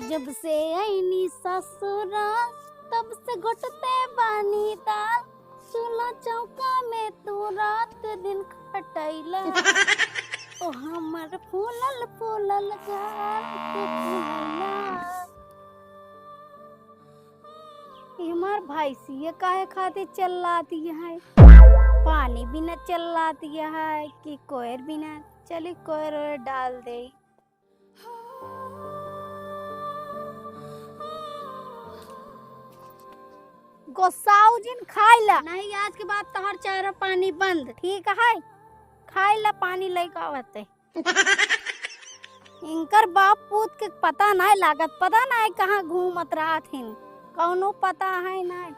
जब से आईनी ससुराल तब से घुटते बानी दाल, चूल्हा चौका में तू रात दिन खटैला। ओ हमर फूलल फूलल गाल के फूलैला। हमार भैंसिया काहे खातिर चिल्लाती है, पानी भी न चिल्लाती है कि कोयर भी न। चली कोयर डाल दे। गोसाऊ जिन खाइला नहीं, आज के बाद तोहर चारा पानी बंद, ठीक है? खाइला पानी लेके आवते। इनकर बाप पूत के पता नहीं लागत, पता नहीं कहाँ घूमत रहा थिन, कौनो पता है नहीं।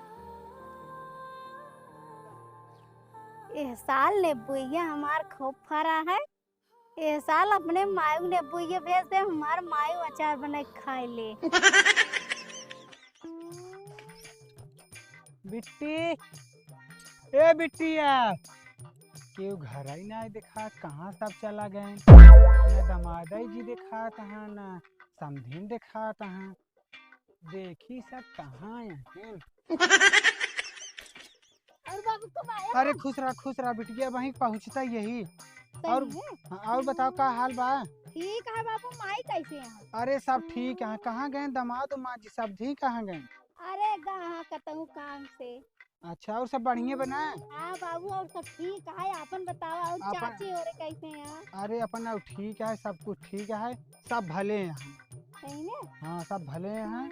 इस साल ने बुइया हमार खूब फरा है। इस साल अपने मायू ने बुइया भेज दे, हमार मायू अचार बना खाए ले। बिट्टी, ए बिट्टिया, क्यों घर ही ना देखा, कहाँ सब चला गए? न दमादाई जी देखा तहाँ, न समधीन देखा तहाँ, देखी सब कहाँ है? अरे खुश रहा बिटिया, वहीं पहुँचता यही। और बताओ का हाल बा? ठीक है बाबू, माई कैसे हैं? अरे सब ठीक है। कहाँ गए दामाद माँ जी, सब ठीक? कहाँ गए? अरे कहाँ कतहु काम से। अच्छा, और सब बढ़िया बना? हाँ बाबू, और सब ठीक है, अपन बताओ। और चाची और कैसे हैं? अरे अपन और ठीक है, सब कुछ ठीक है, सब भले हैं। सही में? हाँ सब भले हैं।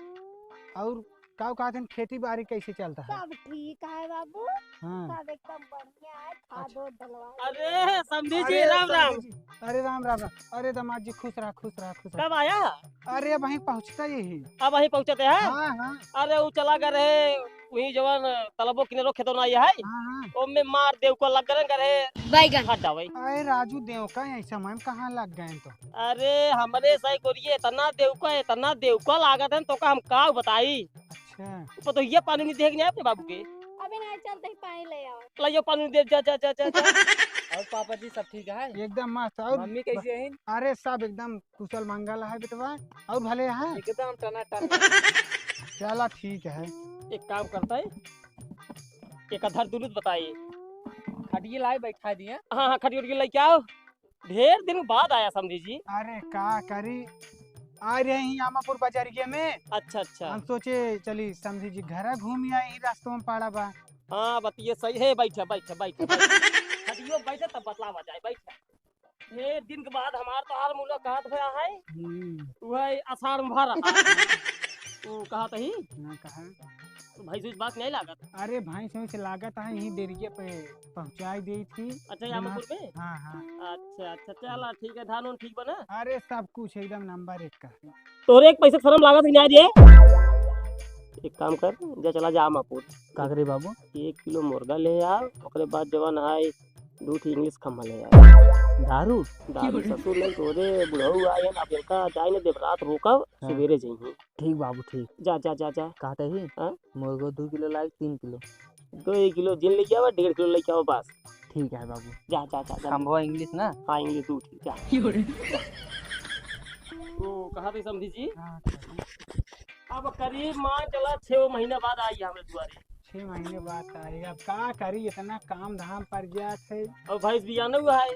और का कहते हैं, खेती बाड़ी कैसे चलता है? सब ठीक है बाबू। हाँ सब एकदम बढ़िया है, खाद और डलवा। अरे समझी जी, राम राम। अरे राम राम। अरे दामाद जी खुश रहा। कब आया? अरे वहीं पहुँचता यही। अब वहीं पहुंचते हैं? हाँ। अरे वो चला कर रहे वही जवान तलबो किनेरो खेतो ना आया है। हाँ। ओ में मार देव को लग करे बैगन हटा भाई। अरे राजू देव का ऐसा मैम कहाँ लग गए तो? अरे हमरे सही करिए, इतना देव को लागत है तो का हम का बताई। अच्छा तो ये पानी नहीं देखने अपने बाबू के। अभी नहीं चलते, पानी ले आओ। लाइयो पानी दे, जा। और पापा जी सब ठीक है? एकदम मस्त। और मम्मी कैसे हैं? अरे सब एकदम कुशल मंगल है बेटवा, और भले है एकदम टनाटन। चला ठीक है। एक काम करता है, एक अधर दुलूत बताइए। खटिए लाए बैठा दिए। हाँ खटी उठ के लेके आओ। ढेर दिन बाद आया समझी जी। अरे का करी, आ रहे हैं आमापुर बाजारिया में। अच्छा हम सोचे चली समझी जी घर घूम आई, रास्तों में पड़ा बा। हाँ बतिए सही है। बैठे खटियो बैठे तब बतलावा जाए। बैठे ये दिन के बाद हमार तो हाल मुलाकात हुआ है। वही आषाढ़ में भरा वो कहा तही भाई से बात नहीं लागत। अरे भाई से लागत है, यही देरिये पे पहुंचाई दी थी। अच्छा यामपुर में? हाँ। अच्छा चला ठीक है। धान उन ठीक बना? अरे सब कुछ एकदम नंबर 1 का। तोरे एक पैसे शर्म लागत नहीं आ रही। एक काम कर, जा चला जा आमापुर। का करे बाबू? 1 किलो मुर्गा ले आ, ओकरे बाद जवान है 2 इंग्लिश खम्मा ले आ। दारू ससुर नहीं तोरे बुढ़ऊ आए ना, बेटा जाए ना देव रात रोकब, सवेरे जाइए। ठीक बाबू ठीक। जा कहते ही मुर्गो 2 किलो लाए, 3 किलो 2 किलो जिन लेके आओ, 1.5 किलो लेके आओ बस। ठीक है बाबू। जा खम्बो इंग्लिश ना? हाँ इंग्लिश 2 ठीक जा। तो कहा थे समझी जी, अब करीब मान चला 6 महीने बाद आई हमें दुआरे। 6 महीने बाद आई, अब का करी, इतना काम धाम पर गया थे। और भैंस भी आना हुआ है,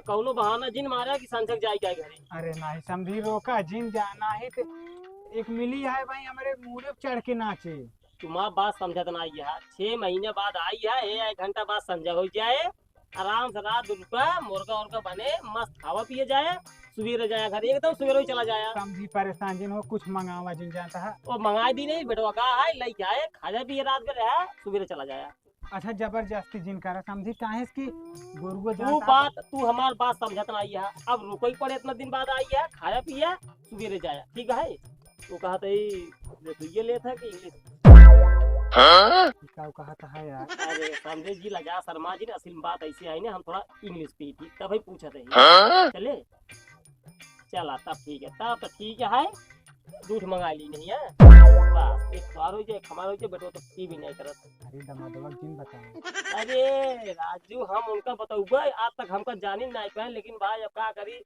कौनो बहाना जिन मारा कि संसक जाए क्या घरे। अरे नहीं समझी, रोका जिन जाना ही तो एक मिली है भाई, हमारे मुड़े चढ़ के नाचे। तुम्हारा बात समझत ना आई है। 6 महीने बाद आई है, 1 घंटा बाद संजय हो जाए, आराम से रात रुका, मुर्गा बने मस्त खावा पिए जाए, सवेरे जाया घर एकदम सवेरे ही चला जाया। समझी परेशान जिन हो, कुछ मंगावा जिन जाता है। और मंगाई दी नहीं बेटवा का है, लेके आए खाजा पिए रात में रहा, सवेरे चला जाया। अच्छा जबरदस्ती जिन करा समझी, काहे की गुरुओ तू हमार बात समझत ना आई है। अब रुको ही पड़े, इतना दिन बाद आई है, खाया पिया सवेरे जाया, ठीक है। तो कहा था ये ले था कि इंग्लिश कहता है यार। अरे समझे जी लगा शर्मा जी ने, असल बात ऐसी आई ना, हम थोड़ा इंग्लिश पे थी तभी पूछा थे। चले चला तब ठीक है, तब तो ठीक है। झूठ मंगा ली नहीं है बस एक बार हो जाए खमार हो जाए बेटो तो पी भी नहीं करत। अरे दमादवा जिन बताए अरे राजू हम उनका बताऊगा आज तक हमका जानी नहीं पाए लेकिन भाई अब का करी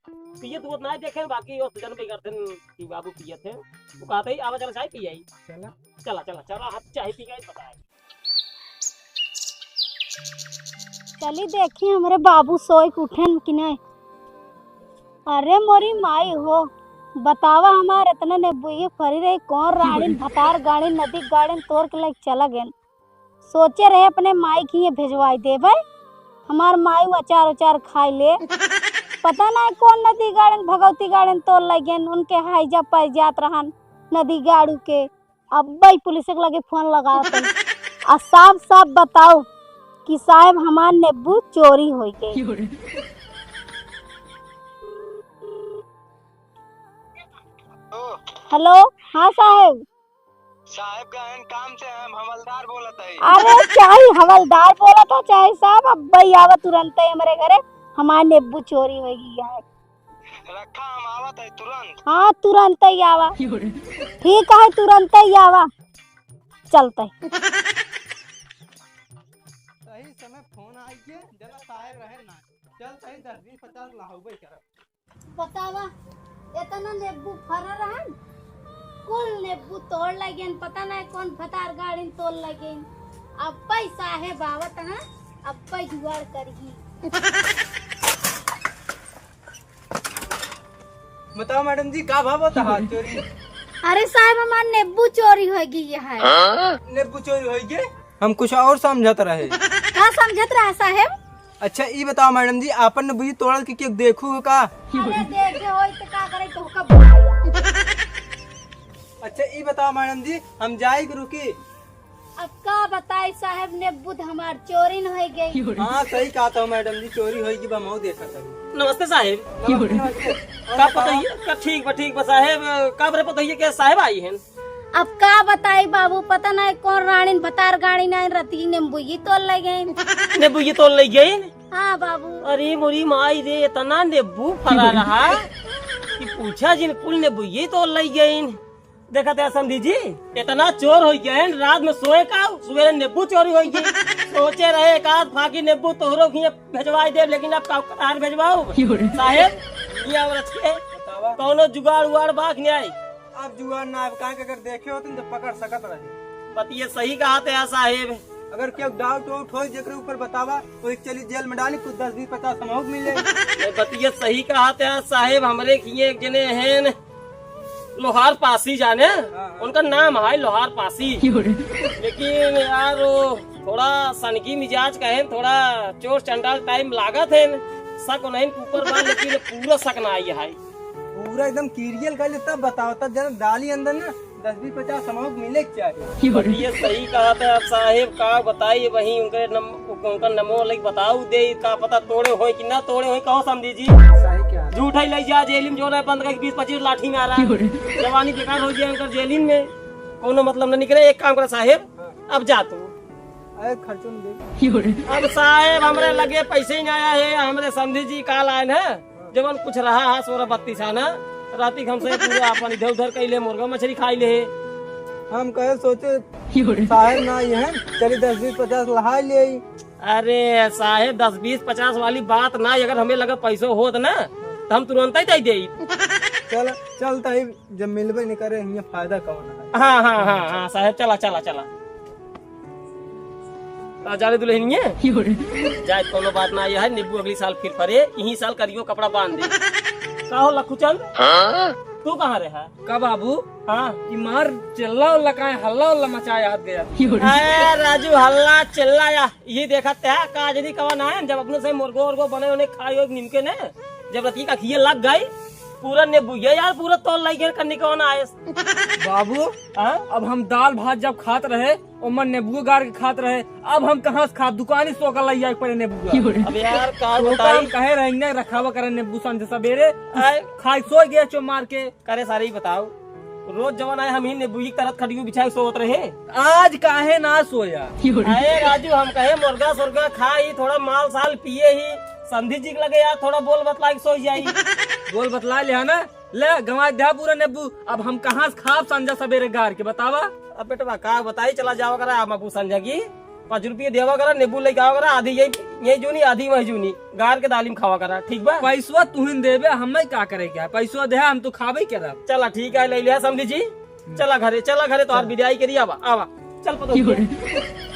पिए तो नहीं देखे बाकी और जन भी करते कि बाबू पिए थे वो कहते ही आवा चला चाय पी आई चला चला चला चला हम चाय पी गए बताए। चली देखी हमारे बाबू सोए के उठन कि नहीं। अरे मोरी माई हो बतावा हमारे इतना ने बुई फरी रही कौन रानी भतार गाड़ी नदी गाड़ी तोड़ के लेके चला गए। सोचे रहे अपने माई की ये भेजवाई दे भाई हमार माई अचार उचार खाई ले पता नहीं कौन नदी गाड़ी भगवती गाड़ी तोड़ लगे उनके हाईजा पाई जात रहन नदी गाड़ू के। अब भाई पुलिस के लगे फोन लगा आ साफ साफ बताओ कि साहब हमार नेब्बू चोरी हो गई। हेलो हाँ साहब साहब गहन काम से हम हवलदार बोलत है। अरे चाहे हवलदार बोला था चाहे साहब अब भाई आवा तुरंत ही हमारे घरे हमारे नेब्बू चोरी हो गई है। रखा हम आवत है तुरंत। हाँ तुरंत ही आवा ठीक है तुरंत ही आवा चलते सही समय फोन आई के जरा साहब रहे ना चल सही 10-20-50 लाहौबे कर बतावा इतना नेब्बू फरा रहन कुल नेब्बू तोड़ लगे पता नहीं कौन फतार गाड़ी तोड़ लगे। अब पैसा है बावत है अब पै जुगाड़ करही। बताओ मैडम जी का भाव होता है चोरी अरे साहब हमार नेब्बू चोरी हो गई है। नेब्बू चोरी हो गई हम कुछ और समझत रहे का समझत रहा साहब। अच्छा ये बताओ मैडम जी आपन ने बुझी तोड़ल के देखू का। अरे देखे होई तो का करे तो का बुलाया। अच्छा ये बताओ मैडम जी हम जाए के रुकी। अब का बताई साहब नेब्बू हमार चोरी न हो गई। हाँ सही कहा था मैडम जी चोरी होगी बा देखा था। नमस्ते साहेब का पता का ठीक बा साहेब का बरे पता है साहेब आई हैं। अब का बताई बाबू पता नहीं कौन रानी भतार गाड़ी नहीं रती नेम्बुई तोड़ लगे। नेबू ये तोड़ ले गई। हाँ बाबू अरे मोरी माई रे इतना नेबू फरा रहा कि पूछा जिन कुल नेबू ये तोड़ ले गई। देखा था समझी जी इतना चोर हो गए रात में सोए का सवेरे नेबू चोरी हो गई। सोचे रहे एक आध फाकी नेबू तोहरो भेजवाई दे लेकिन अब कहां भेजवाओ साहेब ये औरत के कौनो जुगाड़ उगाड़ बाग नहीं आई। अब जुआ ना कहाँ के अगर देखे होते तो पकड़ सकत रहे। बतिये सही कहा थे साहेब अगर क्यों डाउट वाउट हो जेकरे ऊपर बतावा तो एक चली जेल में डाली कुछ 10-20-50 समूह मिले। बतिये सही कहा थे साहेब हमरे किए एक जने हैं लोहार पासी जाने उनका नाम है लोहार पासी लेकिन यार वो थोड़ा सनकी मिजाज का है थोड़ा चोर चंडाल टाइम लागत है शक नहीं ऊपर बा लेकिन पूरा शक ना आई है पूरा एकदम क्लियर कर तब बताओ तब जरा डाली अंदर ना 10-20-50 समूह मिले चाहिए। ये सही कहा था साहेब का बताइए वही उनका नमो लग बताओ दे का पता तोड़े हो कि ना तोड़े हो कहो समझी जी सही क्या झूठ ही लग जा जेलिन जो रहा बंद 20-25 लाठी में आ रहा है जवानी बेकार हो जाए उनका जेलिन में कोनो मतलब न निकले। एक काम करो साहेब अब जा तू खर्चो नहीं अब साहेब हमरे लगे पैसे ही नहीं आया है हमरे समझी जी काल आए है जब कुछ रहा है 16-32 आना राती हमसे पूरा अपन इधर उधर कैले मुर्गा मछली खाई ले। हम कहे सोचे साहेब ना ये है चलिए 10-20-50 लहा ले। अरे साहेब 10-20-50 वाली बात ना अगर हमें लगा पैसों होत ना तो हम तुरंत ही दे चल चलता ही जब मिलबे नहीं करे ये फायदा कौन है। हाँ साहेब चला चला चला जाने दुल्हनिए जाए कोनो बात ना है नींबू अगली साल फिर फरे यही साल करियो कपड़ा बांध दे का हो लखू चंद तू कहाँ रहा का बाबू हाँ मार चिल्ला उल्ला का हल्ला उल्ला मचाया हाथ गया। राजू हल्ला चिल्लाया ये देखा था काजरी कवन आए जब अपने से मुर्गो उर्गो बने उन्हें खाए निमके ने जब रती का खिए लग गई पूरा नींबू यार पूरा तोल लग गया करने कौन आए बाबू अब हम दाल भात जब खात रहे और नींबू गाड़ के खात रहे अब हम कहाँ से खा दुकानी सो कर लाई पड़े नींबू। अब यार का बताई कहे रहेंगे रखावा करे नींबू संझे सवेरे खाई सो गया चो मार के करे सारे ही बताओ रोज जवान आए हम ही नींबू की तरह खड़ियों बिछाए सोत रहे आज काहे ना सोया। अरे राजू हम कहे मुर्गा सुर्गा खाई थोड़ा माल साल पिए ही संधि जी लगे यार थोड़ा बोल बतला सो जाई बोल बतला लिया ना ले गंवा दे पूरा नींबू। अब हम कहाँ से खाब संजा सवेरे गार के बतावा। अब बेटवा का बताई चला जाओ करा आप मबू संजय की 5 रुपये देवा करा नींबू लेके आओ करा आधी यही जूनी आधी वही जूनी गार के दालिम खावा करा ठीक बा। पैसवा तुहिन देबे हमें का करे क्या पैसवा दे हम तो खाबे क्या। चला ठीक है ले लिया समझी जी। चला घरे तो और विदाई करी आवा आवा चल पता